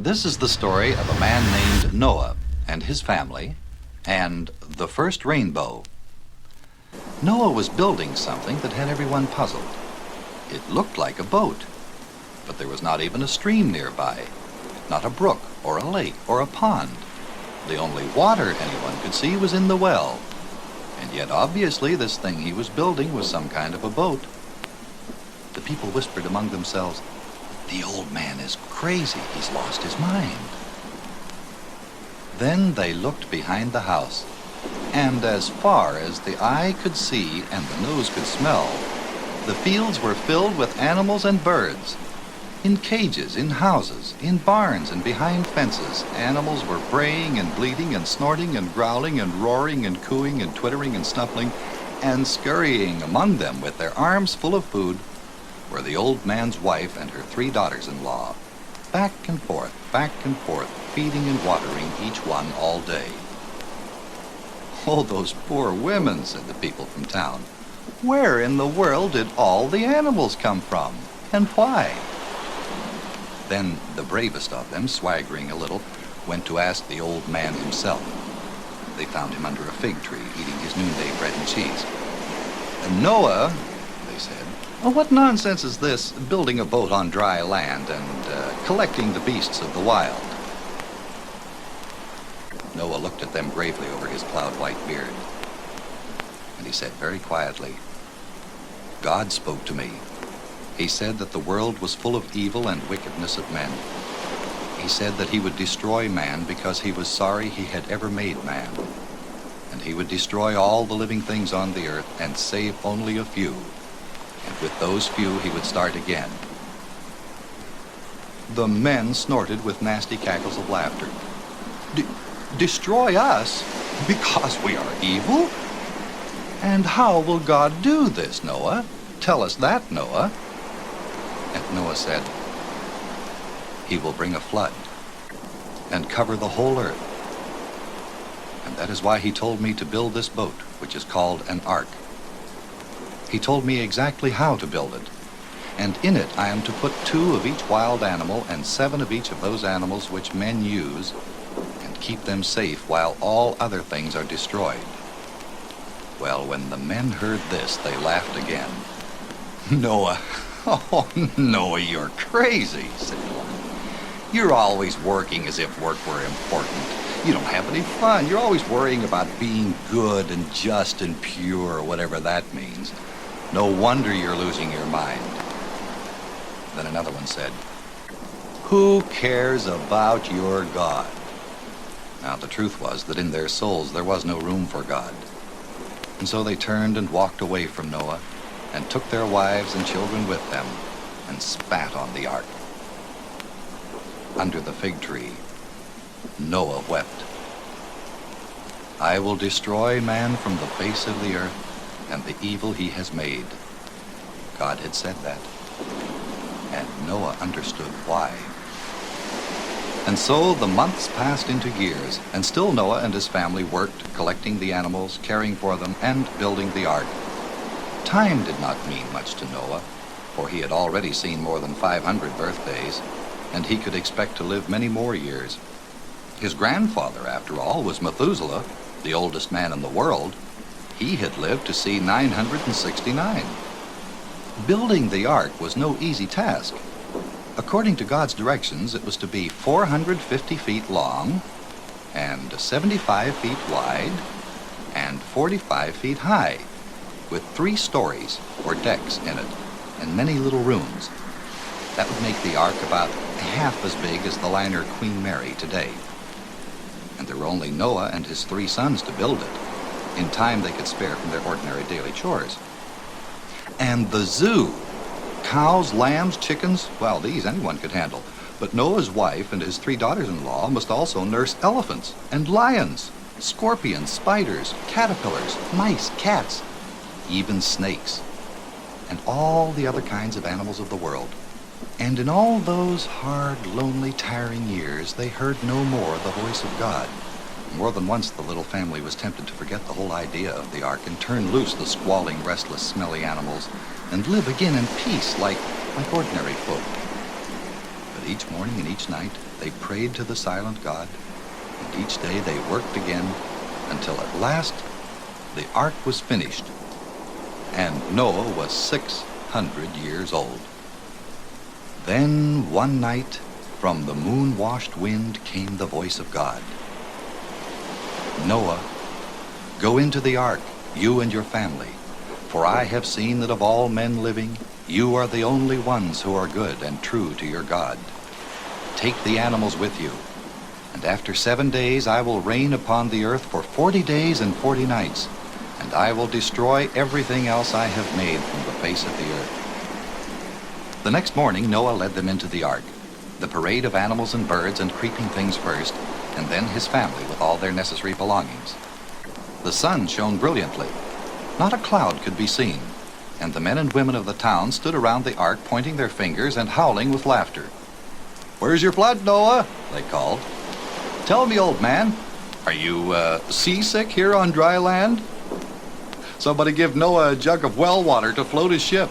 This is the story of a man named Noah and his family and the first rainbow. Noah was building something that had everyone puzzled. It looked like a boat, but there was not even a stream nearby, not a brook or a lake or a pond. The only water anyone could see was in the well, and yet obviously this thing he was building was some kind of a boat. The people whispered among themselves, "The old man is crazy, he's lost his mind." Then they looked behind the house, and as far as the eye could see and the nose could smell, the fields were filled with animals and birds. In cages, in houses, in barns, and behind fences, animals were braying and bleating and snorting and growling and roaring and cooing and twittering and snuffling, and scurrying among them with their arms full of food were the old man's wife and her 3 daughters-in-law, back and forth, feeding and watering each one all day. "Oh, those poor women," said the people from town. "Where in the world did all the animals come from, and why?" Then the bravest of them, swaggering a little, went to ask the old man himself. They found him under a fig tree, eating his noonday bread and cheese. "Noah," they said, "what nonsense is this, building a boat on dry land and collecting the beasts of the wild?" Noah looked at them gravely over his plowed white beard, and he said very quietly, "God spoke to me. He said that the world was full of evil and wickedness of men. He said that he would destroy man because he was sorry he had ever made man, and he would destroy all the living things on the earth and save only a few, and with those few he would start again." The men snorted with nasty cackles of laughter. "Destroy us because we are evil? And how will God do this, Noah? Tell us that, Noah." And Noah said, "He will bring a flood and cover the whole earth. And that is why he told me to build this boat, which is called an ARK. He told me exactly how to build it, and in it I am to put 2 of each wild animal and 7 of each of those animals which men use, and keep them safe while all other things are destroyed." Well, when the men heard this, they laughed again. "Noah, oh, Noah, you're crazy," said one. "You're always working as if work were important. You don't have any fun. You're always worrying about being good and just and pure, whatever that means. No wonder you're losing your mind." Then another one said, "Who cares about your God?" Now the truth was that in their souls there was no room for God. And so they turned and walked away from Noah, and took their wives and children with them, and spat on the ark. Under the fig tree, Noah wept. "I will destroy man from the face of the earth, and the evil he has made." God had said that, and Noah understood why. And so the months passed into years, and still Noah and his family worked, collecting the animals, caring for them, and building the ark. Time did not mean much to Noah, for he had already seen more than 500 birthdays, and he could expect to live many more years. His grandfather, after all, was Methuselah, the oldest man in the world. He had lived to see 969. Building the ark was no easy task. According to God's directions, it was to be 450 feet long, and 75 feet wide, and 45 feet high, with 3 stories, or decks, in it, and many little rooms. That would make the ark about half as big as the liner Queen Mary today. And there were only Noah and his 3 sons to build it, in time they could spare from their ordinary daily chores. And the zoo. Cows, lambs, chickens, well, these anyone could handle. But Noah's wife and his 3 daughters-in-law must also nurse elephants and lions, scorpions, spiders, caterpillars, mice, cats, even snakes, and all the other kinds of animals of the world. And in all those hard, lonely, tiring years, they heard no more the voice of God. More than once the little family was tempted to forget the whole idea of the ark and turn loose the squalling, restless, smelly animals and live again in peace like ordinary folk. But each morning and each night they prayed to the silent God, and each day they worked again until at last the ark was finished, and Noah was 600 years old. Then one night from the moon-washed wind came the voice of God. Noah, go into the ark, you and your family, for I have seen that of all men living, you are the only ones who are good and true to your God. Take the animals with you, and after 7 days I will rain upon the earth for 40 days and 40 nights, and I will destroy everything else I have made from the face of the earth. The next morning Noah led them into the ark, the parade of animals and birds and creeping things first, and then his family with all their necessary belongings. The sun shone brilliantly. Not a cloud could be seen, and the men and women of the town stood around the ark pointing their fingers and howling with laughter. "Where's your flood, Noah?" they called. "Tell me, old man, are you seasick here on dry land? Somebody give Noah a jug of well water to float his ship."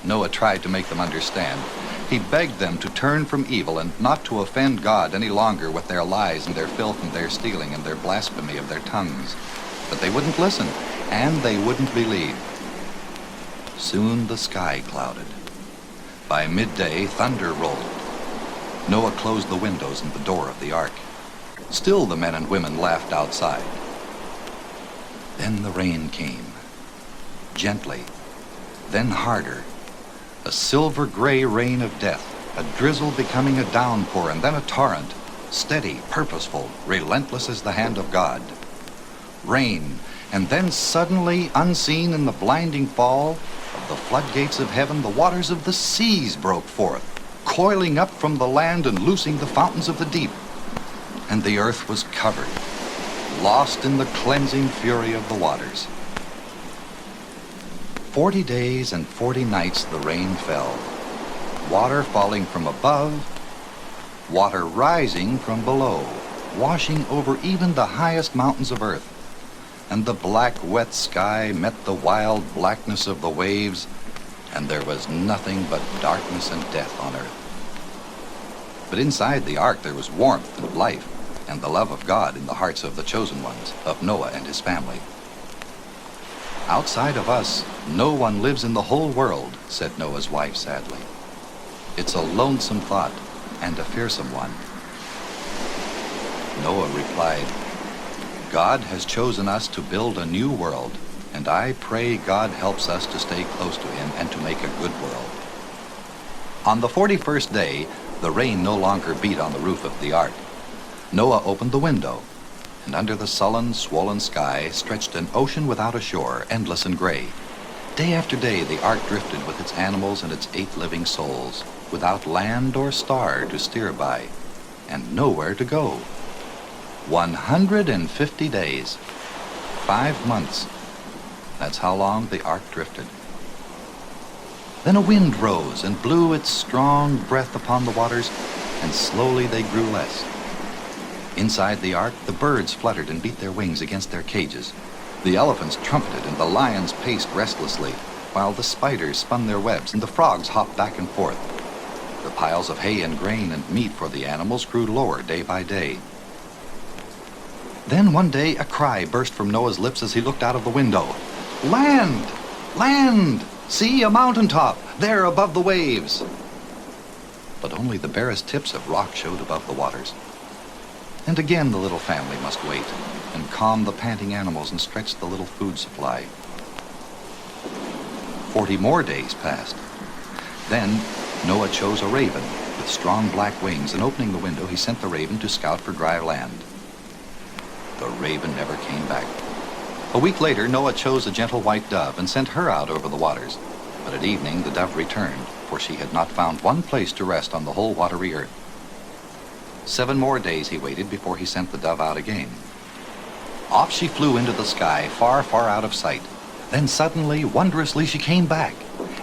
Noah tried to make them understand. He begged them to turn from evil and not to offend God any longer with their lies and their filth and their stealing and their blasphemy of their tongues. But they wouldn't listen, and they wouldn't believe. Soon the sky clouded. By midday, thunder rolled. Noah closed the windows and the door of the ark. Still the men and women laughed outside. Then the rain came, gently, then harder. A silver-gray rain of death, a drizzle becoming a downpour, and then a torrent, steady, purposeful, relentless as the hand of God. Rain, and then suddenly, unseen in the blinding fall of the floodgates of heaven, the waters of the seas broke forth, coiling up from the land and loosing the fountains of the deep. And the earth was covered, lost in the cleansing fury of the waters. 40 days and 40 nights the rain fell, water falling from above, water rising from below, washing over even the highest mountains of earth. And the black, wet sky met the wild blackness of the waves, and there was nothing but darkness and death on earth. But inside the ark there was warmth and life, and the love of God in the hearts of the chosen ones, of Noah and his family. "Outside of us, no one lives in the whole world," said Noah's wife sadly. "It's a lonesome thought and a fearsome one." Noah replied, "God has chosen us to build a new world, and I pray God helps us to stay close to him and to make a good world." On the 41st day, the rain no longer beat on the roof of the ark. Noah opened the window, and under the sullen, swollen sky stretched an ocean without a shore, endless and gray. Day after day the ark drifted with its animals and its 8 living souls, without land or star to steer by, and nowhere to go. 150 days, 5 months. That's how long the ark drifted. Then a wind rose and blew its strong breath upon the waters, and slowly they grew less. Inside the ark, the birds fluttered and beat their wings against their cages. The elephants trumpeted and the lions paced restlessly, while the spiders spun their webs and the frogs hopped back and forth. The piles of hay and grain and meat for the animals grew lower day by day. Then one day a cry burst from Noah's lips as he looked out of the window. "Land! Land! See, a mountaintop, there above the waves!" But only the barest tips of rock showed above the waters. And again the little family must wait, and calm the panting animals and stretch the little food supply. 40 more days passed. Then Noah chose a raven with strong black wings, and opening the window he sent the raven to scout for dry land. The raven never came back. A week later Noah chose a gentle white dove and sent her out over the waters. But at evening the dove returned, for she had not found one place to rest on the whole watery earth. 7 more days he waited before he sent the dove out again. Off she flew into the sky, far, far out of sight. Then suddenly, wondrously, she came back,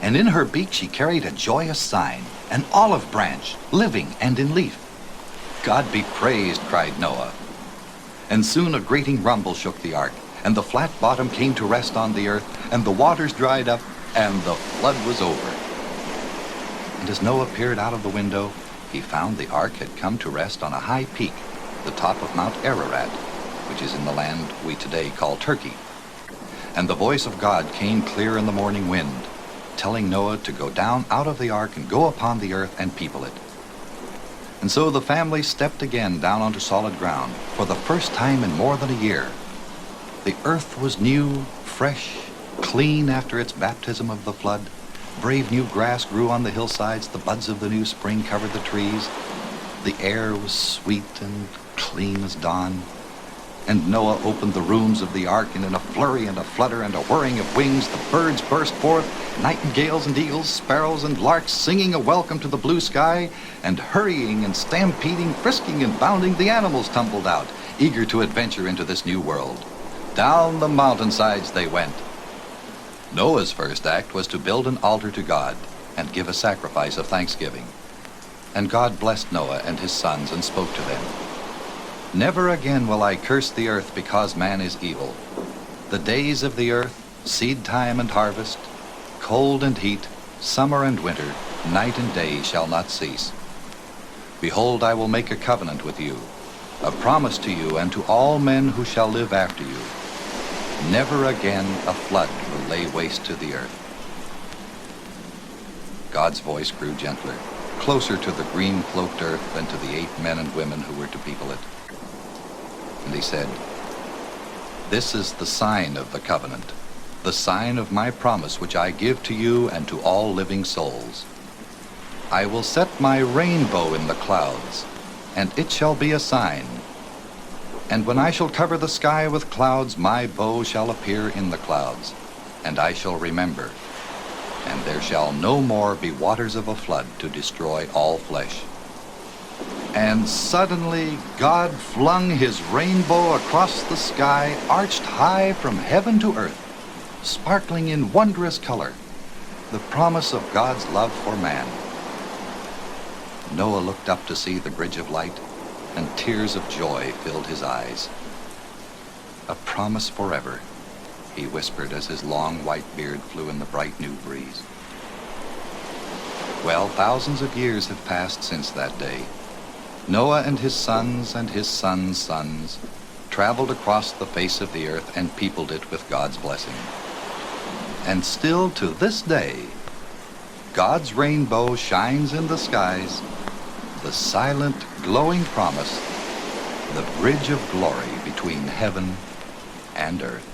and in her beak she carried a joyous sign, an olive branch, living and in leaf. "God be praised," cried Noah. And soon a grating rumble shook the ark, and the flat bottom came to rest on the earth, and the waters dried up, and the flood was over. And as Noah peered out of the window, he found the ark had come to rest on a high peak, the top of Mount Ararat, which is in the land we today call Turkey. And the voice of God came clear in the morning wind, telling Noah to go down out of the ark and go upon the earth and people it. And so the family stepped again down onto solid ground for the first time in more than a year. The earth was new, fresh, clean after its baptism of the flood. Brave new grass grew on the hillsides, the buds of the new spring covered the trees. The air was sweet and clean as dawn. And Noah opened the rooms of the ark, and in a flurry and a flutter and a whirring of wings, the birds burst forth, nightingales and eagles, sparrows and larks, singing a welcome to the blue sky, and hurrying and stampeding, frisking and bounding, the animals tumbled out, eager to adventure into this new world. Down the mountainsides they went. Noah's first act was to build an altar to God and give a sacrifice of thanksgiving. And God blessed Noah and his sons and spoke to them. Never again will I curse the earth because man is evil. The days of the earth, seed time and harvest, cold and heat, summer and winter, night and day shall not cease. Behold, I will make a covenant with you, a promise to you and to all men who shall live after you. Never again a flood will lay waste to the earth. God's voice grew gentler, closer to the green-cloaked earth than to the 8 men and women who were to people it. And he said, "This is the sign of the covenant, the sign of my promise which I give to you and to all living souls. I will set my rainbow in the clouds, and it shall be a sign. And when I shall cover the sky with clouds, my bow shall appear in the clouds, and I shall remember. And there shall no more be waters of a flood to destroy all flesh." And suddenly God flung his rainbow across the sky, arched high from heaven to earth, sparkling in wondrous color, the promise of God's love for man. Noah looked up to see the bridge of light, and tears of joy filled his eyes. "A promise forever," he whispered as his long white beard flew in the bright new breeze. Well, thousands of years have passed since that day. Noah and his sons' sons traveled across the face of the earth and peopled it with God's blessing. And still to this day, God's rainbow shines in the skies, the silent, glowing promise, the bridge of glory between heaven and earth.